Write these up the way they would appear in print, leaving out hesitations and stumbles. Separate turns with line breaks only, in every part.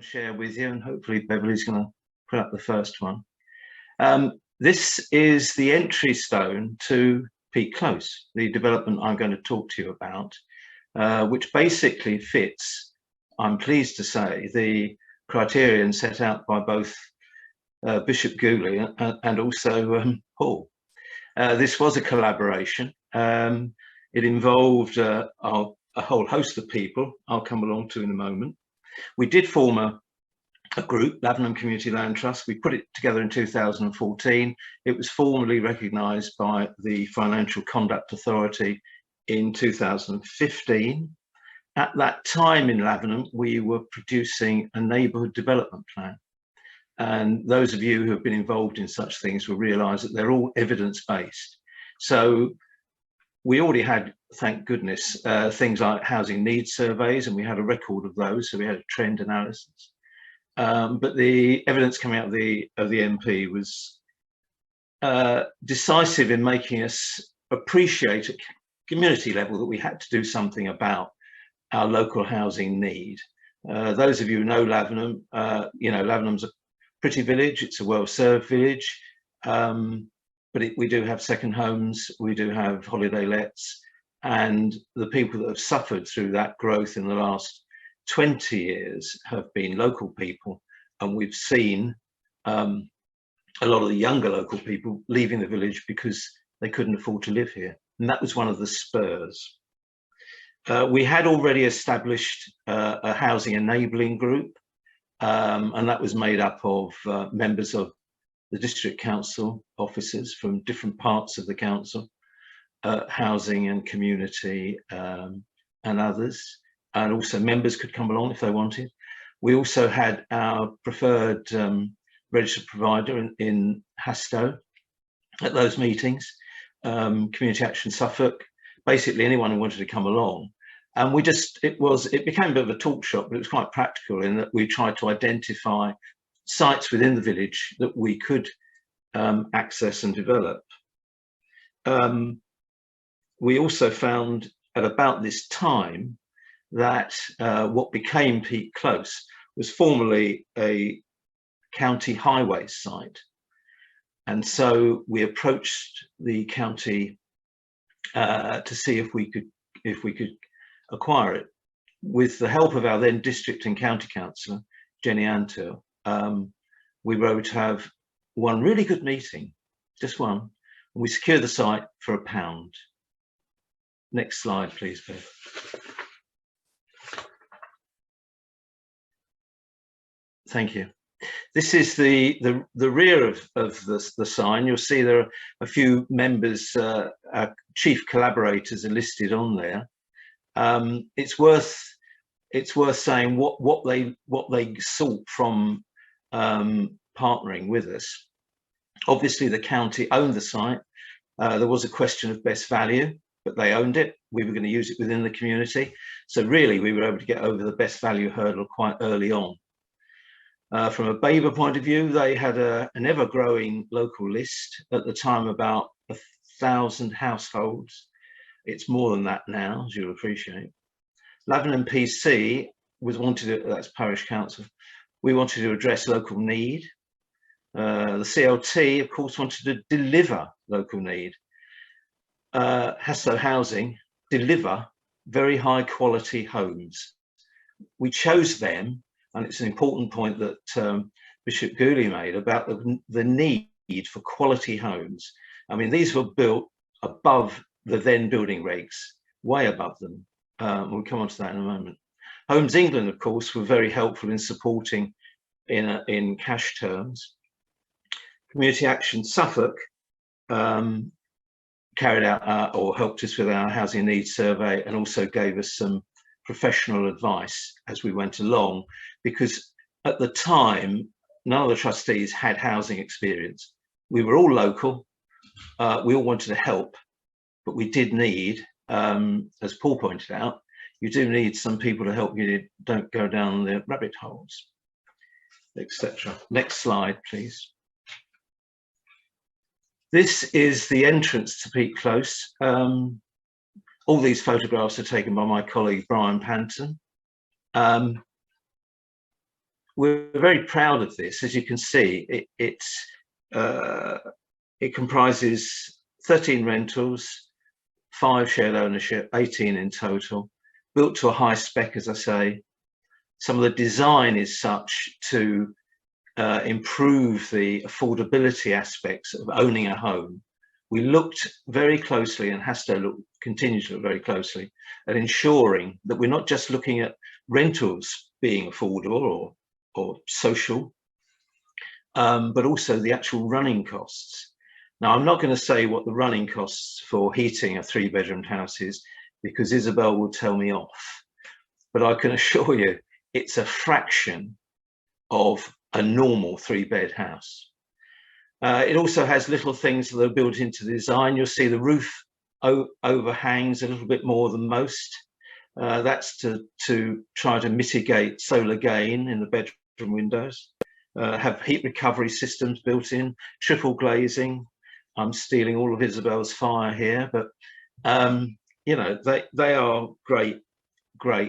share with you, and hopefully Beverly's going to put up the first one. This is the entry stone to Peek Close, the development I'm going to talk to you about, which basically fits, I'm pleased to say, the criterion set out by both Bishop Gooley and also Paul. This was a collaboration. It involved a whole host of people I'll come along to in a moment. We did form a group, Lavenham Community Land Trust. We put it together in 2014. It was formally recognised by the Financial Conduct Authority in 2015. At that time in Lavenham, we were producing a neighbourhood development plan. And those of you who have been involved in such things will realise that they're all evidence-based. So we already had, thank goodness, things like housing needs surveys, and we had a record of those, so we had a trend analysis. But the evidence coming out of the MP was decisive in making us appreciate at community level that we had to do something about our local housing need. Those of you who know Lavenham, Lavenham's a pretty village, it's a well-served village. But we do have second homes, we do have holiday lets, and the people that have suffered through that growth in the last 20 years have been local people. And we've seen a lot of the younger local people leaving the village because they couldn't afford to live here. And that was one of the spurs. We had already established a housing enabling group, and that was made up of members of the district council officers from different parts of the council, housing and community and others, and also members could come along if they wanted. We also had our preferred registered provider in Hastow at those meetings, Community Action Suffolk, basically anyone who wanted to come along. And it became a bit of a talk shop, but it was quite practical in that we tried to identify sites within the village that we could access and develop. We also found at about this time that what became Peek Close was formerly a county highway site. And so we approached the county to see if we could acquire it. With the help of our then district and county councillor, Jenny Antill, we were able to have one really good meeting, just one, and we secured the site for £1. Next slide, please, Bev. Thank you. This is the rear of the sign. You'll see there are a few members, our chief collaborators are listed on there. It's worth saying what they sought from partnering with us. Obviously, the county owned the site. There was a question of best value, but they owned it. We were going to use it within the community. So really, we were able to get over the best value hurdle quite early on. From a Baber point of view, they had an ever-growing local list. At the time, about 1,000 households. It's more than that now, as you'll appreciate. Lavenham PC that's parish council. We wanted to address local need. The CLT, of course, wanted to deliver local need. Hastow Housing deliver very high quality homes. We chose them, and it's an important point that Bishop Gooley made about the need for quality homes. I mean, these were built above the then building regs, way above them. We'll come on to that in a moment. Homes England, of course, were very helpful in supporting in cash terms. Community Action Suffolk carried out or helped us with our housing needs survey, and also gave us some professional advice as we went along, because at the time, none of the trustees had housing experience. We were all local, we all wanted to help, but we did need, as Paul pointed out, you do need some people to help you don't go down the rabbit holes, etc. Next slide, please. This is the entrance to Peek Close. All these photographs are taken by my colleague Brian Panton. we're very proud of this. As you can see, it comprises 13 rentals, 5 shared ownership, 18 in total, built to a high spec, as I say. Some of the design is such to improve the affordability aspects of owning a home. We looked very closely, and Hasto continues to look very closely at ensuring that we're not just looking at rentals being affordable or social, but also the actual running costs. Now, I'm not going to say what the running costs for heating a 3-bedroomed house is, because Isabel will tell me off, but I can assure you it's a fraction of a normal 3-bed house. It also has little things that are built into the design. You'll see the roof overhangs a little bit more than most. That's to try to mitigate solar gain in the bedroom windows. Have heat recovery systems built in, triple glazing. I'm stealing all of Isabel's fire here, but you know, they are great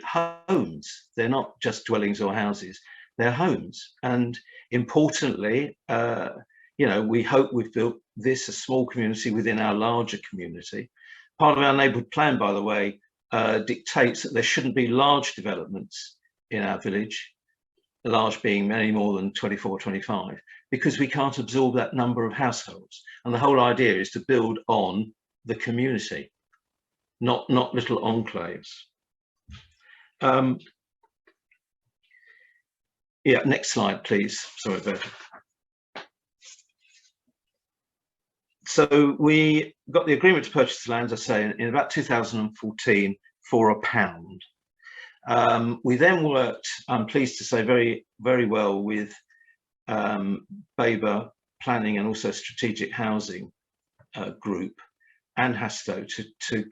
homes. They're not just dwellings or houses, they're homes. And importantly, you know, we hope we've built this a small community within our larger community. Part of our neighbourhood plan, by the way, dictates that there shouldn't be large developments in our village, large being many more than 24, 25, because we can't absorb that number of households. And the whole idea is to build on the community, not little enclaves. Yeah, next slide, please. Sorry, Bertie. So we got the agreement to purchase the land, as I say, in about 2014 for £1. We then worked, I'm pleased to say, very, very well with Baber Planning and also Strategic Housing Group and Hasto to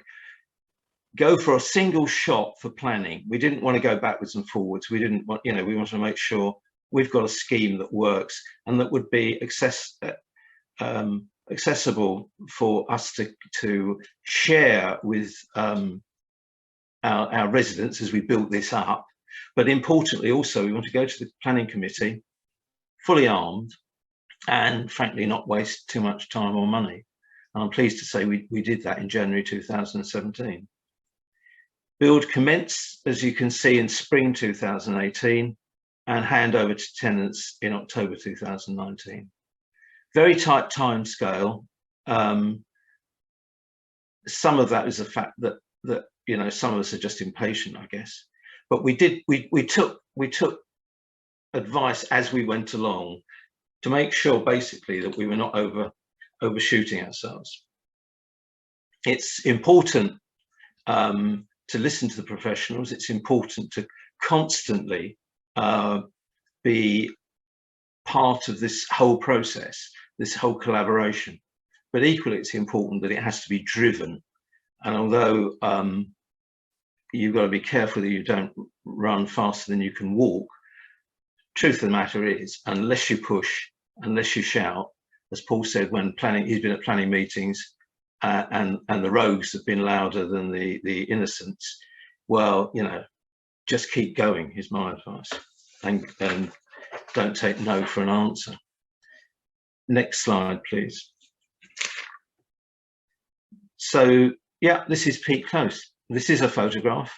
go for a single shot for planning. We didn't want to go backwards and forwards. We didn't want, you know, we wanted to make sure we've got a scheme that works and that would be accessible for us to share with our residents as we built this up. But importantly, also, we want to go to the planning committee fully armed and frankly not waste too much time or money. And I'm pleased to say we did that in January 2017. Build commenced, as you can see, in spring 2018 and handover to tenants in October 2019. Very tight time scale. Some of that is the fact that you know, some of us are just impatient, I guess. But we took advice as we went along to make sure basically that we were not overshooting ourselves. It's important to listen to the professionals. It's important to constantly be part of this whole process, this whole collaboration. But equally, it's important that it has to be driven. And although you've got to be careful that you don't run faster than you can walk, truth of the matter is, unless you push, unless you shout, as Paul said when planning, he's been at planning meetings, and the rogues have been louder than the innocents, well, you know, just keep going is my advice, and don't take no for an answer. Next slide, please. So yeah, this is Peek Close. This is a photograph.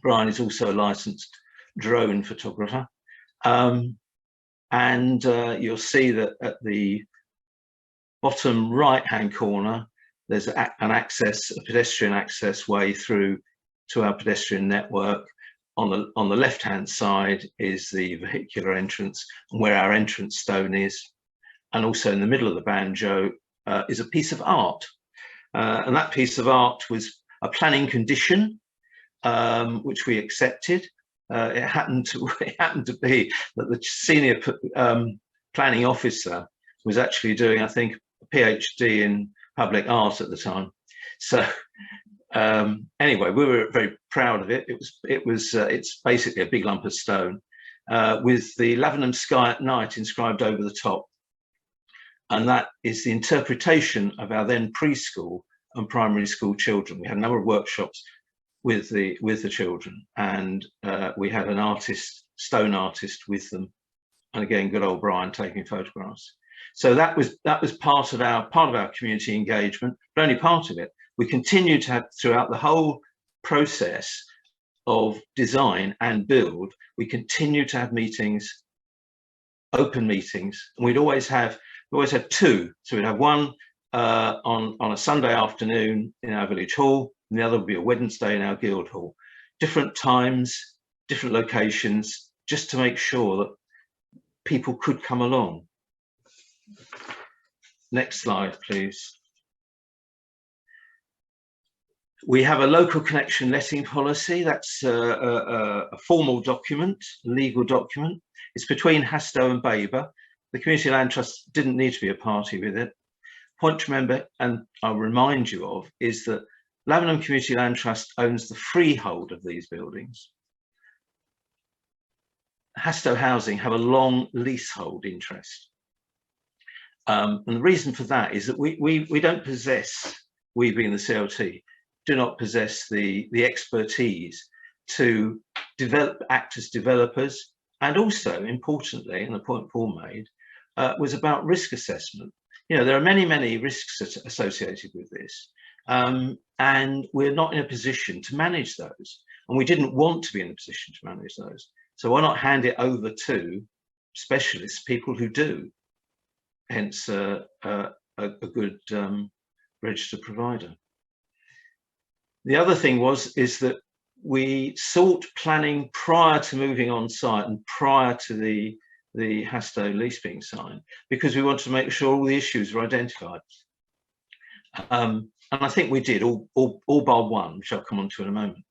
Brian is also a licensed drone photographer. And you'll see that at the bottom right-hand corner, there's a pedestrian access way through to our pedestrian network. On the left-hand side is the vehicular entrance, and where our entrance stone is. And also in the middle of the banjo is a piece of art. And that piece of art was a planning condition, which we accepted. It happened to be that the senior planning officer was actually doing, I think, a PhD in public art at the time. So anyway, we were very proud of it. It's basically a big lump of stone with the Lavenham sky at night inscribed over the top. And that is the interpretation of our then preschool and primary school children. We had a number of workshops with the children, and we had an artist stone artist with them, and again, good old Brian taking photographs. So that was part of our community engagement, but only part of it. We continued to have, throughout the whole process of design and build, we continued to have meetings, open meetings, and we always had two. So we'd have one on a Sunday afternoon in our village hall, and the other would be a Wednesday in our guild hall. Different times, different locations, just to make sure that people could come along. Next slide, please. We have a local connection letting policy. That's a formal document, legal document. It's between Hastow and Baber. The Community Land Trust didn't need to be a party with it. Point to remember, and I'll remind you of, is that Lavenham Community Land Trust owns the freehold of these buildings. Hastow Housing have a long leasehold interest. And the reason for that is that we don't possess, we being the CLT, do not possess the expertise to act as developers. And also, importantly, and the point Paul made, was about risk assessment. You know, there are many, many risks associated with this. And we're not in a position to manage those. And we didn't want to be in a position to manage those. So why not hand it over to specialists, people who do? Hence a good registered provider. The other thing is that we sought planning prior to moving on site and prior to the Hastow lease being signed, because we wanted to make sure all the issues were identified. And I think we did, all bar one, which I'll come on to in a moment.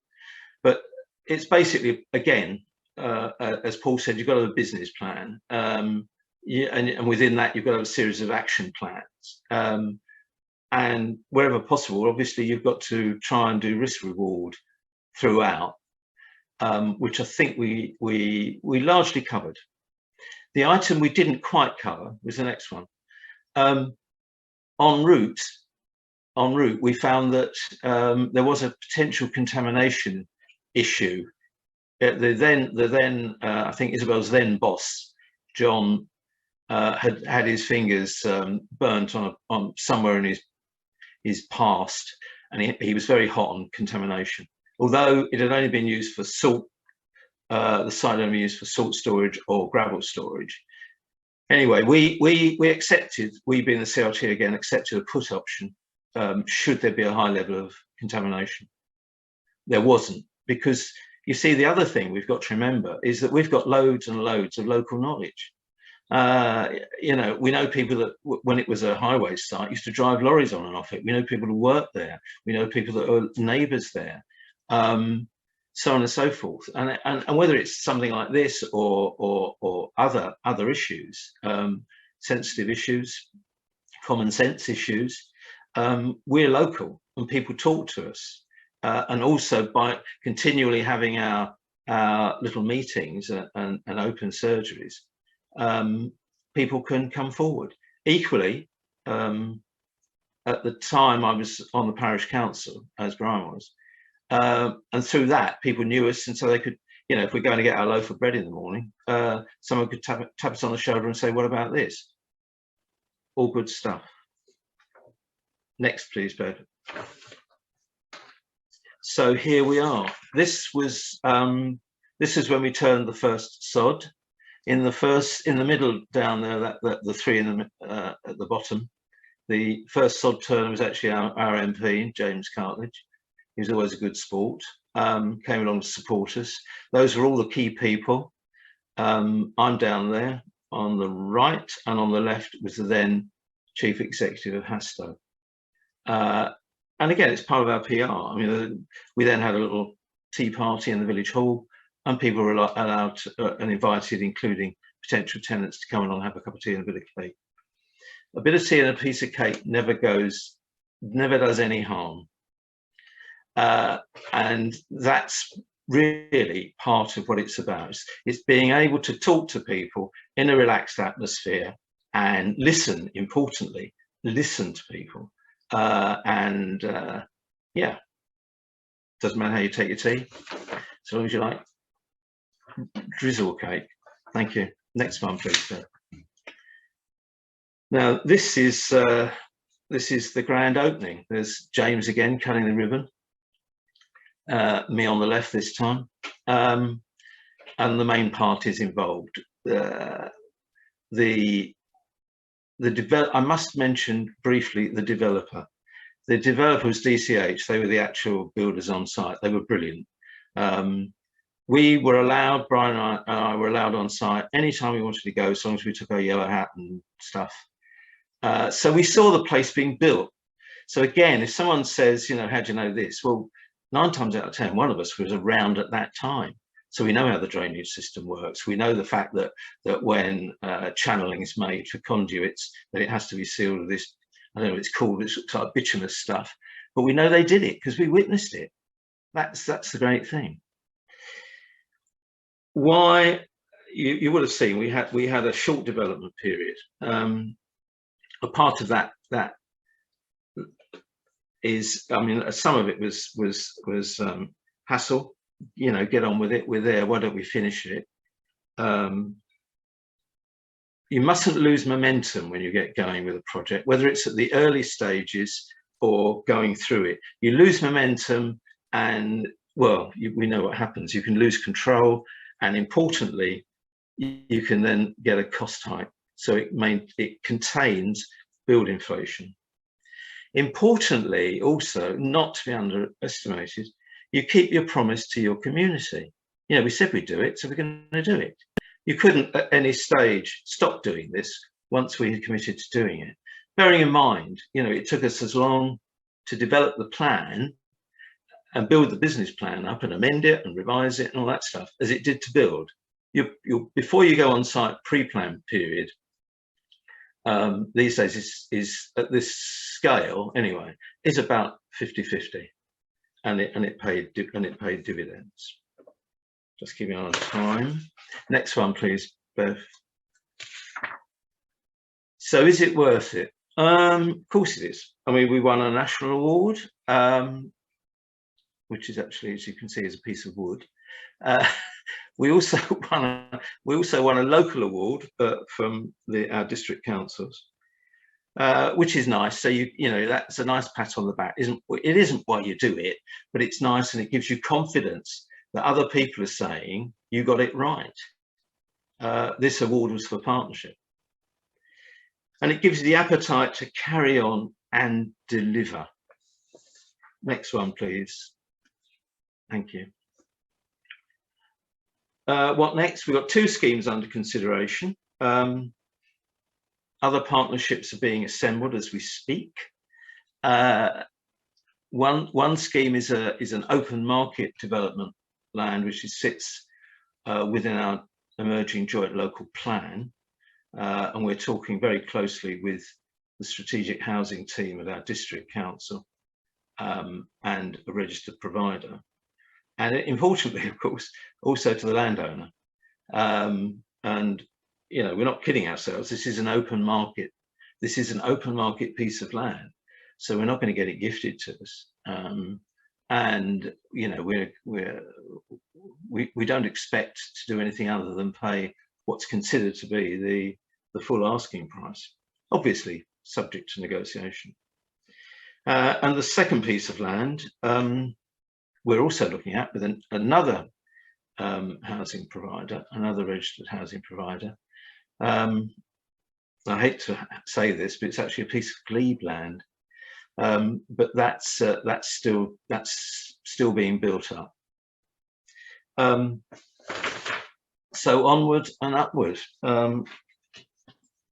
But it's basically, again, as Paul said, you've got to have a business plan. And within that, you've got to have a series of action plans. And wherever possible, obviously, you've got to try and do risk reward throughout, which I think we largely covered. The item we didn't quite cover was the next one. En route, we found that there was a potential contamination issue. The then I think Isabel's then boss, John, had his fingers burnt on somewhere in his past, and he was very hot on contamination. Although it had only been used for salt, the site had only been used for salt storage or gravel storage. Anyway, we accepted, we being the CLT again, accepted a put option should there be a high level of contamination. There wasn't, because you see, the other thing we've got to remember is that we've got loads and loads of local knowledge. You know, we know people that when it was a highway site used to drive lorries on and off it. We know people who work there. We know people that are neighbours there, so on and so forth. And whether it's something like this or other issues, sensitive issues, common sense issues, we're local and people talk to us. And also by continually having our little meetings and open surgeries, people can come forward. Equally, at the time I was on the parish council, as Brian was, and through that people knew us, and so they could, you know, if we're going to get our loaf of bread in the morning, someone could tap us on the shoulder and say, what about this? All good stuff. Next, please, Bed. So here we are. This is when we turned the first sod. In the middle down there, the three at the bottom, the first sod turner was actually our MP, James Cartledge. He was always a good sport. Came along to support us. Those were all the key people. I'm down there on the right, and on the left was the then Chief Executive of Hastow. And again, it's part of our PR. I mean, we then had a little tea party in the village hall, and people were allowed and invited, including potential tenants, to come along and have a cup of tea and a bit of cake. A bit of tea and a piece of cake never does any harm. And that's really part of what it's about. It's being able to talk to people in a relaxed atmosphere and listen, importantly, listen to people. Yeah, doesn't matter how you take your tea, as long as you like. drizzle cake. Thank you. Next one, please, sir. Now, this is the grand opening. There's James again cutting the ribbon. Me on the left this time, and the main parties involved. I must mention briefly the developer. The developer was DCH. They were the actual builders on site. They were brilliant. We were allowed, Brian and I were allowed on site anytime we wanted to go, as long as we took our yellow hat and stuff. So we saw the place being built. So again, if someone says, you know, how do you know this? Well, 9 times out of 10, one of us was around at that time. So we know how the drainage system works. We know the fact that when channeling is made for conduits, that it has to be sealed with this, I don't know what it's called, it's like bituminous stuff. But we know they did it because we witnessed it. That's the great thing. Why, you would have seen we had a short development period. A part of that is, I mean, some of it was hassle. You know, get on with it. We're there. Why don't we finish it? You mustn't lose momentum when you get going with a project, whether it's at the early stages or going through it. You lose momentum, and well, we know what happens. You can lose control, and importantly, you can then get a cost hike. So it contains build inflation. Importantly, also, not to be underestimated, you keep your promise to your community. You know, we said we'd do it, so we're going to do it. You couldn't at any stage stop doing this once we had committed to doing it. Bearing in mind, you know, it took us as long to develop the plan and build the business plan up and amend it and revise it and all that stuff as it did to build. Before you go on site pre-plan period, these days is at this scale anyway, is about 50-50. And it paid dividends. Just keeping on time. Next one, please, Bev. So, is it worth it? Of course it is. I mean, we won a national award, which is actually, as you can see, is a piece of wood. We also won a local award from our district councils. Which is nice. So you know, that's a nice pat on the back. It isn't why you do it, but it's nice, and it gives you confidence that other people are saying you got it right. This award was for partnership, and it gives you the appetite to carry on and deliver. Next one, please. Thank you. What next? We've got 2 schemes under consideration. Other partnerships are being assembled as we speak. One scheme is an open market development land, which sits within our emerging joint local plan, and we're talking very closely with the strategic housing team at our district council and a registered provider, and importantly, of course, also to the landowner. And you know, we're not kidding ourselves. This is an open market. This is an open market piece of land, so we're not going to get it gifted to us. And you know, we don't expect to do anything other than pay what's considered to be the full asking price, obviously subject to negotiation. And the second piece of land we're also looking at with another housing provider, another registered housing provider. I hate to say this, but it's actually a piece of glebe land, but that's still being built up. So onward and upward. I'm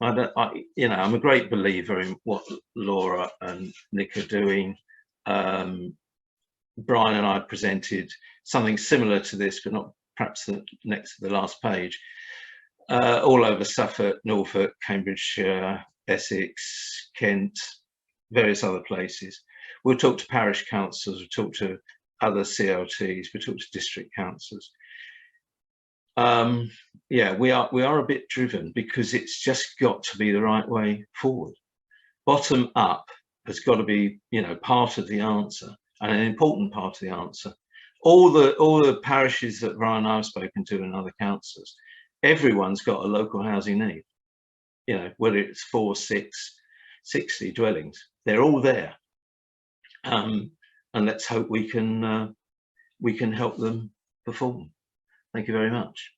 a great believer in what Laura and Nick are doing. Brian and I presented something similar to this, but not perhaps next to the last page. All over Suffolk, Norfolk, Cambridgeshire, Essex, Kent, various other places. We'll talk to parish councils, we'll talk to other CLTs, we'll talk to district councils. Yeah, we are a bit driven because it's just got to be the right way forward. Bottom up has got to be, you know, part of the answer, and an important part of the answer. all the parishes that Ryan and I have spoken to and other councillors, everyone's got a local housing need. You know, whether it's 4, 6, 60 dwellings, they're all there. And let's hope we can help them perform. Thank you very much.